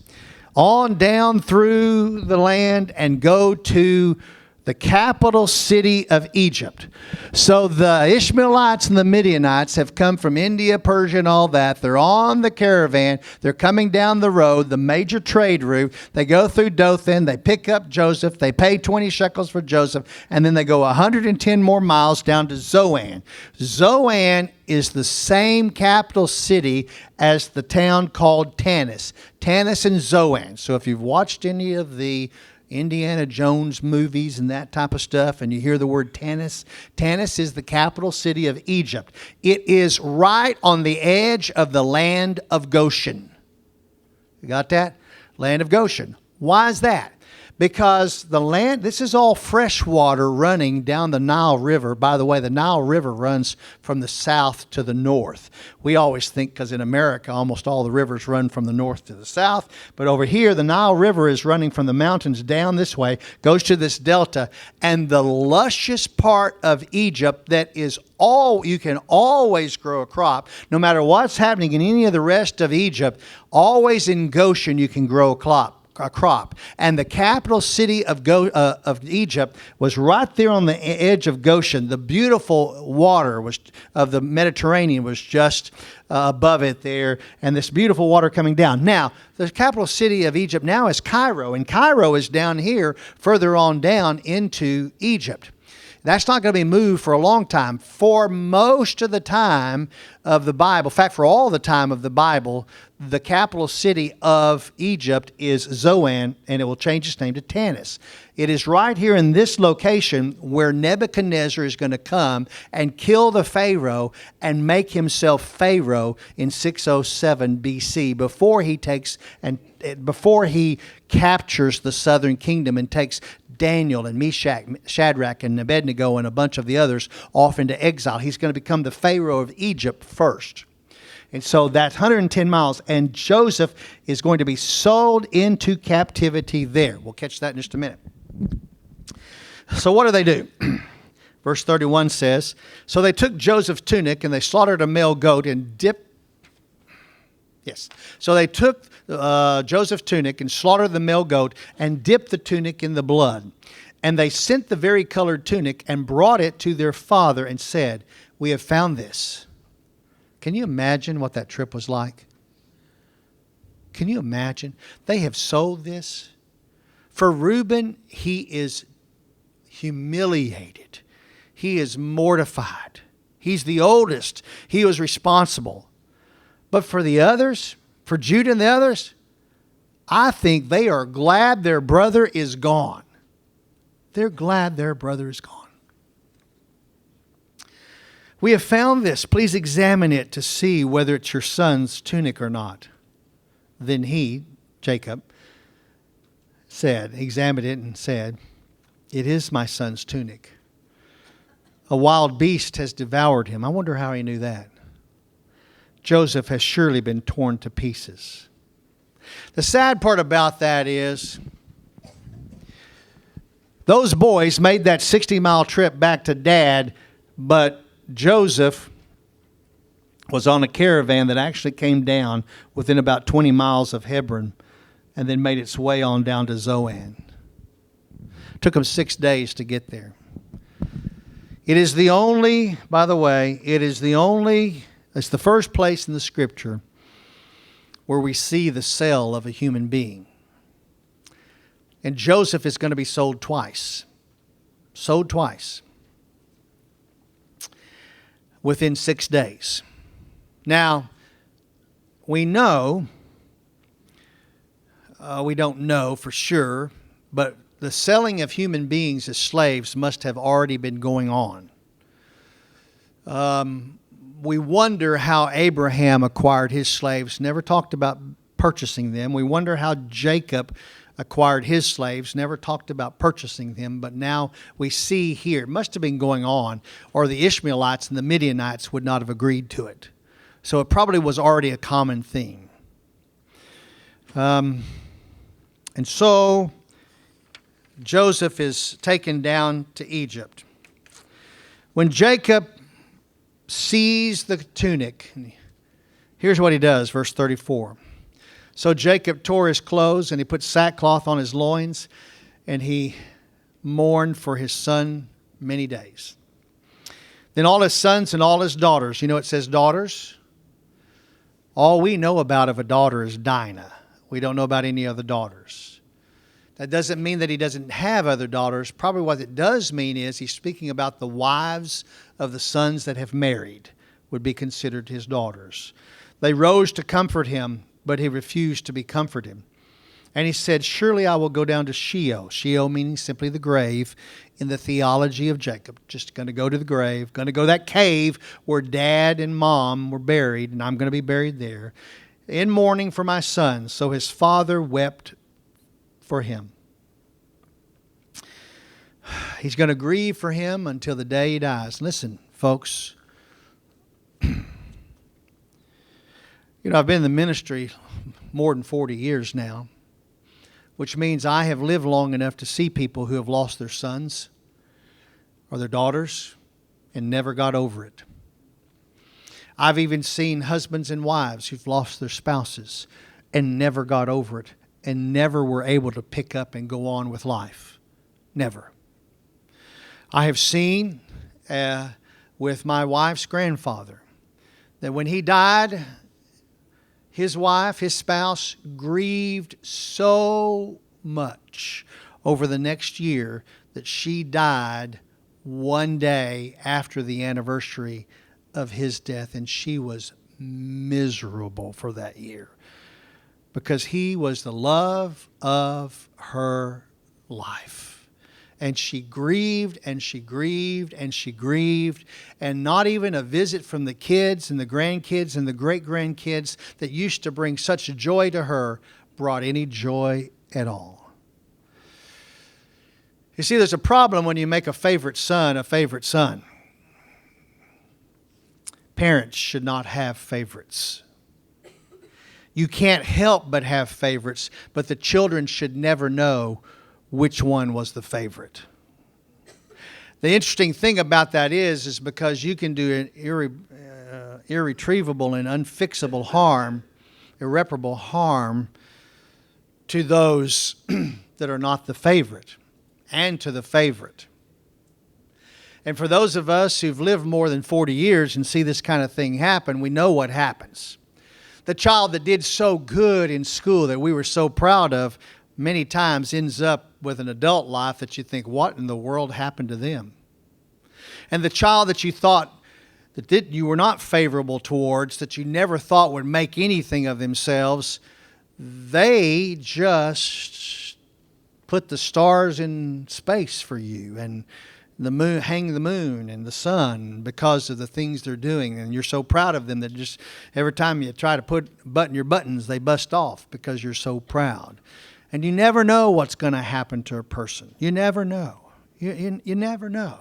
on down through the land and go to the capital city of Egypt. So the Ishmaelites and the Midianites have come from India, Persia, and all that. They're on the caravan. They're coming down the road, the major trade route. They go through Dothan. They pick up Joseph. They pay 20 shekels for Joseph. And then they go 110 more miles down to Zoan. Zoan is the same capital city as the town called Tanis. Tanis and Zoan. So if you've watched any of the Indiana Jones movies and that type of stuff, and you hear the word Tanis, Tanis is the capital city of Egypt. It is right on the edge of the land of Goshen. You got that? Land of Goshen. Why is that? Because the land, this is all fresh water running down the Nile River. By the way, the Nile River runs from the south to the north. We always think, because in America, almost all the rivers run from the north to the south. But over here, the Nile River is running from the mountains down this way, goes to this delta. And the luscious part of Egypt that is all, you can always grow a crop. No matter what's happening in any of the rest of Egypt, always in Goshen you can grow a crop. And the capital city of Egypt was right there on the edge of Goshen. The beautiful water of the Mediterranean was just above it there, and this beautiful water coming down. Now, the capital city of Egypt now is Cairo, and Cairo is down here, further on down into Egypt. That's not going to be moved for a long time. For most of the time of the Bible, in fact, for all the time of the Bible, the capital city of Egypt is Zoan, and it will change its name to Tanis. It is right here in this location where Nebuchadnezzar is going to come and kill the Pharaoh and make himself Pharaoh in 607 BC before he captures the southern kingdom and takes Daniel and Meshach, Shadrach and Abednego and a bunch of the others off into exile. He's going to become the Pharaoh of Egypt first. And so that's 110 miles. And Joseph is going to be sold into captivity there. We'll catch that in just a minute. So what do? Verse 31 says, so they took Joseph's tunic and they slaughtered a male goat and dipped. Yes. So they took Joseph's tunic and slaughtered the male goat and dipped the tunic in the blood. And they sent the vari-colored tunic and brought it to their father and said, we have found this. Can you imagine what that trip was like? Can you imagine? They have sold this. For Reuben, he is humiliated. He is mortified. He's the oldest. He was responsible. But for the others, for Judah and the others, I think they are glad their brother is gone. They're glad their brother is gone. We have found this. Please examine it to see whether it's your son's tunic or not. Then he, Jacob, examined it and said, it is my son's tunic. A wild beast has devoured him. I wonder how he knew that. Joseph has surely been torn to pieces. The sad part about that is those boys made that 60-mile trip back to Dad, but Joseph was on a caravan that actually came down within about 20 miles of Hebron and then made its way on down to Zoan. Took him 6 days to get there. It's the first place in the Scripture where we see the sale of a human being. And Joseph is going to be sold twice. Sold twice. Within 6 days. Now, we don't know for sure, but the selling of human beings as slaves must have already been going on. We wonder how Abraham acquired his slaves, never talked about purchasing them. We wonder how Jacob acquired his slaves, never talked about purchasing them, but now we see here, it must have been going on, or the Ishmaelites and the Midianites would not have agreed to it. So it probably was already a common thing. And so Joseph is taken down to Egypt. When Jacob sees the tunic, here's what he does, verse 34. So Jacob tore his clothes and he put sackcloth on his loins and he mourned for his son many days. Then all his sons and all his daughters, it says daughters. All we know about of a daughter is Dinah. We don't know about any other daughters. That doesn't mean that he doesn't have other daughters. Probably what it does mean is he's speaking about the wives of the sons that have married would be considered his daughters. They rose to comfort him, but he refused to be comforted. And he said, surely I will go down to Sheol. Sheol meaning simply the grave in the theology of Jacob. Just going to go to the grave, going to go to that cave where Dad and Mom were buried, and I'm going to be buried there, in mourning for my son. So his father wept for him. He's going to grieve for him until the day he dies. Listen, folks. I've been in the ministry more than 40 years now, which means I have lived long enough to see people who have lost their sons or their daughters and never got over it. I've even seen husbands and wives who've lost their spouses and never got over it and never were able to pick up and go on with life. Never. I have seen with my wife's grandfather that when he died, his wife, his spouse, grieved so much over the next year that she died one day after the anniversary of his death, and she was miserable for that year. because he was the love of her life. And she grieved and she grieved and she grieved. And not even a visit from the kids and the grandkids and the great-grandkids that used to bring such joy to her brought any joy at all. You see, there's a problem when you make a favorite son a favorite son. Parents should not have favorites. You can't help but have favorites, but the children should never know which one was the favorite. The interesting thing about that is because you can do an irretrievable and unfixable harm, irreparable harm to those that are not the favorite and to the favorite. And for those of us who've lived more than 40 years and see this kind of thing happen, we know what happens. The child that did so good in school that we were so proud of many times ends up with an adult life that you think, what in the world happened to them? And the child that you thought that you were not favorable towards, that you never thought would make anything of themselves, they just put the stars in space for you and the moon, hang the moon and the sun because of the things they're doing. And you're so proud of them that just every time you try to button your buttons, they bust off because you're so proud. And you never know what's going to happen to a person. You never know. You never know.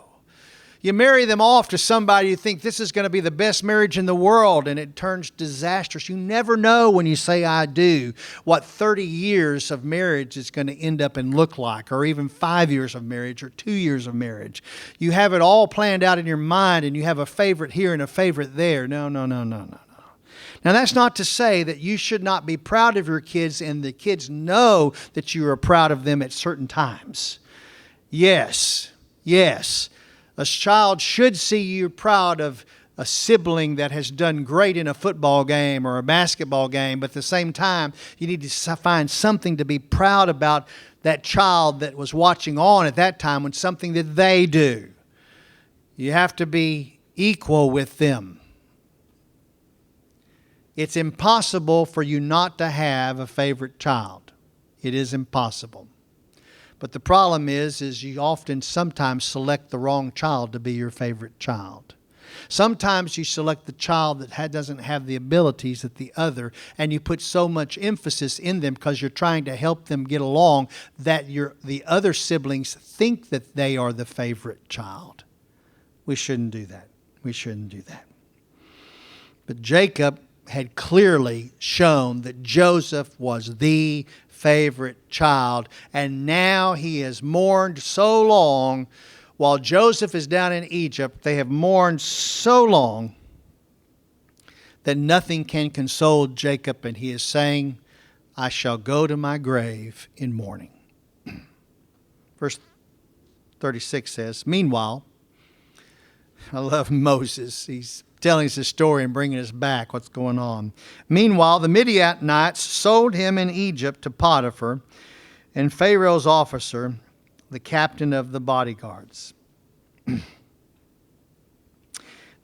You marry them off to somebody you think this is going to be the best marriage in the world, and it turns disastrous. You never know when you say I do what 30 years of marriage is going to end up and look like, or even 5 years of marriage or 2 years of marriage. You have it all planned out in your mind, and you have a favorite here and a favorite there. No. Now, that's not to say that you should not be proud of your kids and the kids know that you are proud of them at certain times. Yes. A child should see you proud of a sibling that has done great in a football game or a basketball game, but at the same time, you need to find something to be proud about that child that was watching on at that time when something that they do. You have to be equal with them. It's impossible for you not to have a favorite child. It is impossible. But the problem is you often sometimes select the wrong child to be your favorite child. Sometimes you select the child that doesn't have the abilities that the other, and you put so much emphasis in them because you're trying to help them get along that the other siblings think that they are the favorite child. We shouldn't do that. We shouldn't do that. But Jacob had clearly shown that Joseph was the favorite child, and now he has mourned so long. While Joseph is down in Egypt, they have mourned so long that nothing can console Jacob, and he is saying, I shall go to my grave in mourning. Verse 36 says, meanwhile, I love Moses. He's telling us his story and bringing us back what's going on. Meanwhile, the Midianites sold him in Egypt to Potiphar, and Pharaoh's officer, the captain of the bodyguards. The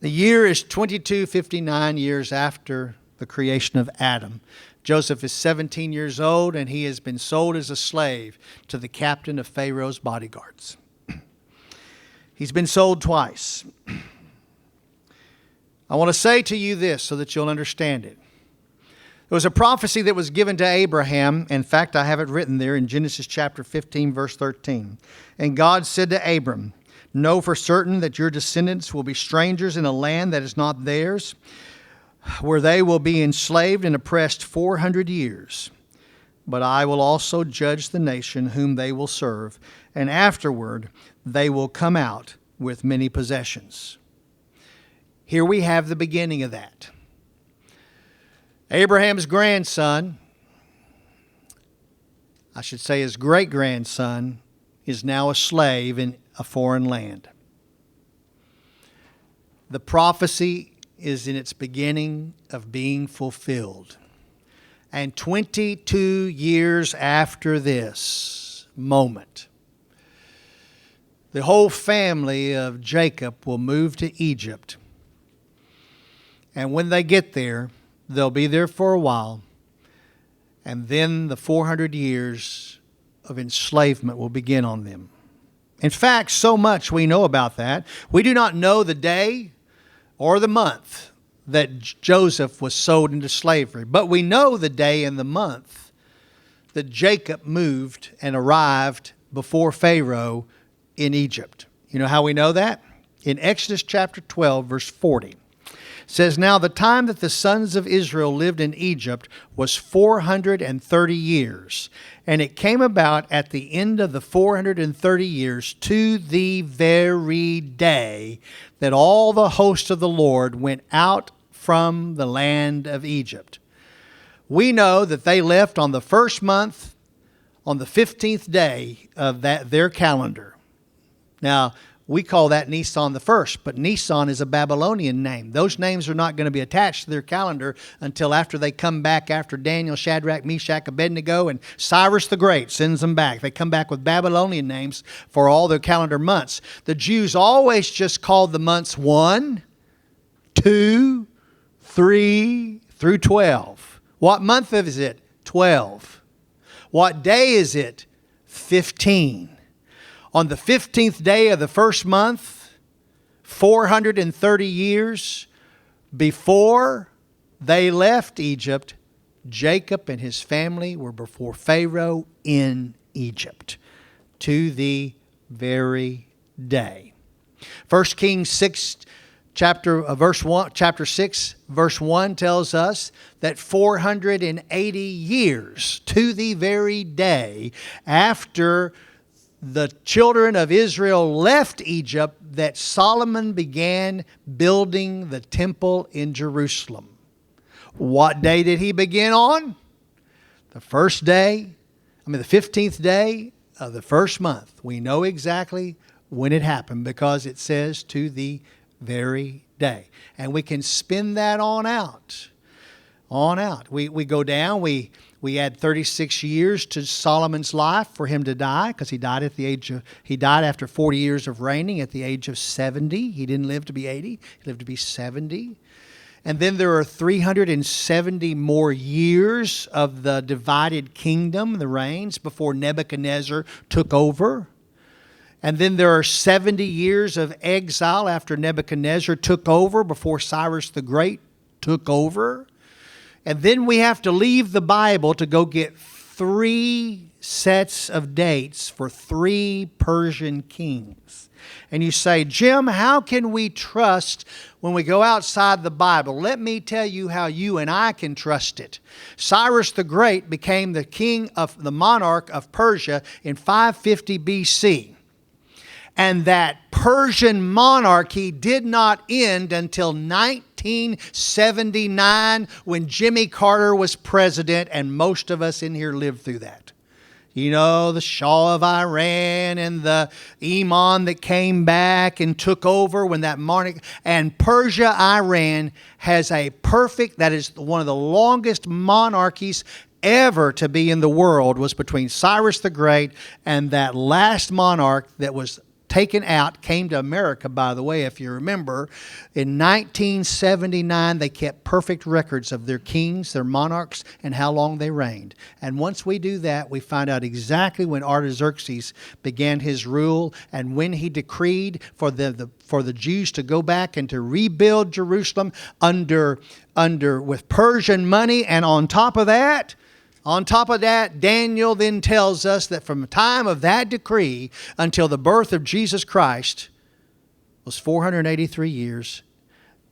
year is 2259 years after the creation of Adam. Joseph is 17 years old, and he has been sold as a slave to the captain of Pharaoh's bodyguards. He's been sold twice. I want to say to you this so that you'll understand it. There was a prophecy that was given to Abraham. In fact, I have it written there in Genesis chapter 15, verse 13. And God said to Abram, know for certain that your descendants will be strangers in a land that is not theirs, where they will be enslaved and oppressed 400 years. But I will also judge the nation whom they will serve, and afterward they will come out with many possessions. Here we have the beginning of that. Abraham's grandson, I should say his great-grandson, is now a slave in a foreign land. The prophecy is in its beginning of being fulfilled. And 22 years after this moment, the whole family of Jacob will move to Egypt. And when they get there, they'll be there for a while. And then the 400 years of enslavement will begin on them. In fact, so much we know about that. We do not know the day or the month that Joseph was sold into slavery, but we know the day and the month that Jacob moved and arrived before Pharaoh in Egypt. You know how we know that? In Exodus chapter 12, verse 40. Says, now the time that the sons of Israel lived in Egypt was 430 years. And it came about at the end of the 430 years to the very day that all the host of the Lord went out from the land of Egypt. We know that they left on the first month, on the 15th day of their calendar. Now, we call that Nisan the first, but Nisan is a Babylonian name. Those names are not going to be attached to their calendar until after they come back, after Daniel, Shadrach, Meshach, Abednego, and Cyrus the Great sends them back. They come back with Babylonian names for all their calendar months. The Jews always just called the months 1, 2, 3 through 12. What month is it? 12. What day is it? 15. On the 15th day of the first month, 430 years before they left Egypt, Jacob and his family were before Pharaoh in Egypt to the very day. 1 Kings 6, chapter 6, verse 1 tells us that 480 years to the very day after the children of Israel left Egypt, that Solomon began building the temple in Jerusalem. What day did he begin on? The 15th day of the first month. We know exactly when it happened because it says to the very day. And we can spin that on out. We go down, we add 36 years to Solomon's life for him to die, because he died after 40 years of reigning at the age of 70. He didn't live to be 80, he lived to be 70. And then there are 370 more years of the divided kingdom, the reigns, before Nebuchadnezzar took over. And then there are 70 years of exile after Nebuchadnezzar took over, before Cyrus the Great took over. And then we have to leave the Bible to go get 3 sets of dates for 3 Persian kings. And you say, Jim, how can we trust when we go outside the Bible? Let me tell you how you and I can trust it. Cyrus the Great became the monarch of Persia in 550 BC. And that Persian monarchy did not end until 1979, when Jimmy Carter was president, and most of us in here lived through that. You know, the Shah of Iran and the Imam that came back and took over when that monarch. And Persia, Iran that is one of the longest monarchies ever to be in the world, was between Cyrus the Great and that last monarch that was taken out, came to America, by the way, if you remember. In 1979, they kept perfect records of their kings, their monarchs, and how long they reigned. And once we do that, we find out exactly when Artaxerxes began his rule and when he decreed for the Jews to go back and to rebuild Jerusalem with Persian money. And on top of that, Daniel then tells us that from the time of that decree until the birth of Jesus Christ was 483 years,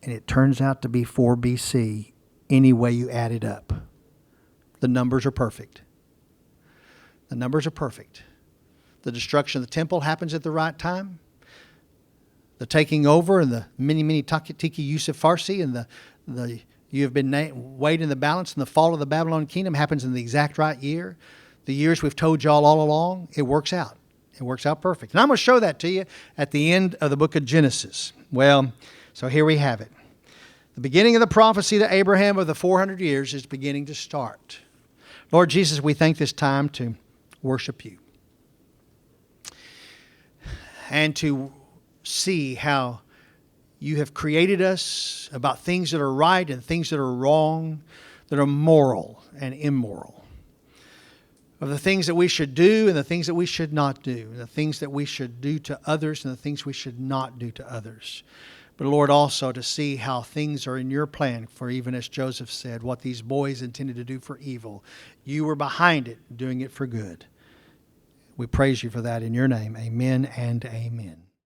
and it turns out to be 4 BC any way you add it up. The numbers are perfect. The destruction of the temple happens at the right time. The taking over and the many Tiki Yusuf Farsi and the you have been weighed in the balance, and the fall of the Babylon kingdom happens in the exact right year. The years we've told y'all all along, it works out. It works out perfect. And I'm going to show that to you at the end of the book of Genesis. Well, so here we have it. The beginning of the prophecy to Abraham of the 400 years is beginning to start. Lord Jesus, we thank this time to worship you and to see how you have created us about things that are right and things that are wrong, that are moral and immoral. of the things that we should do and the things that we should not do, the things that we should do to others and the things we should not do to others. But Lord, also to see how things are in your plan, for even as Joseph said, what these boys intended to do for evil, you were behind it, doing it for good. We praise you for that in your name. Amen and amen.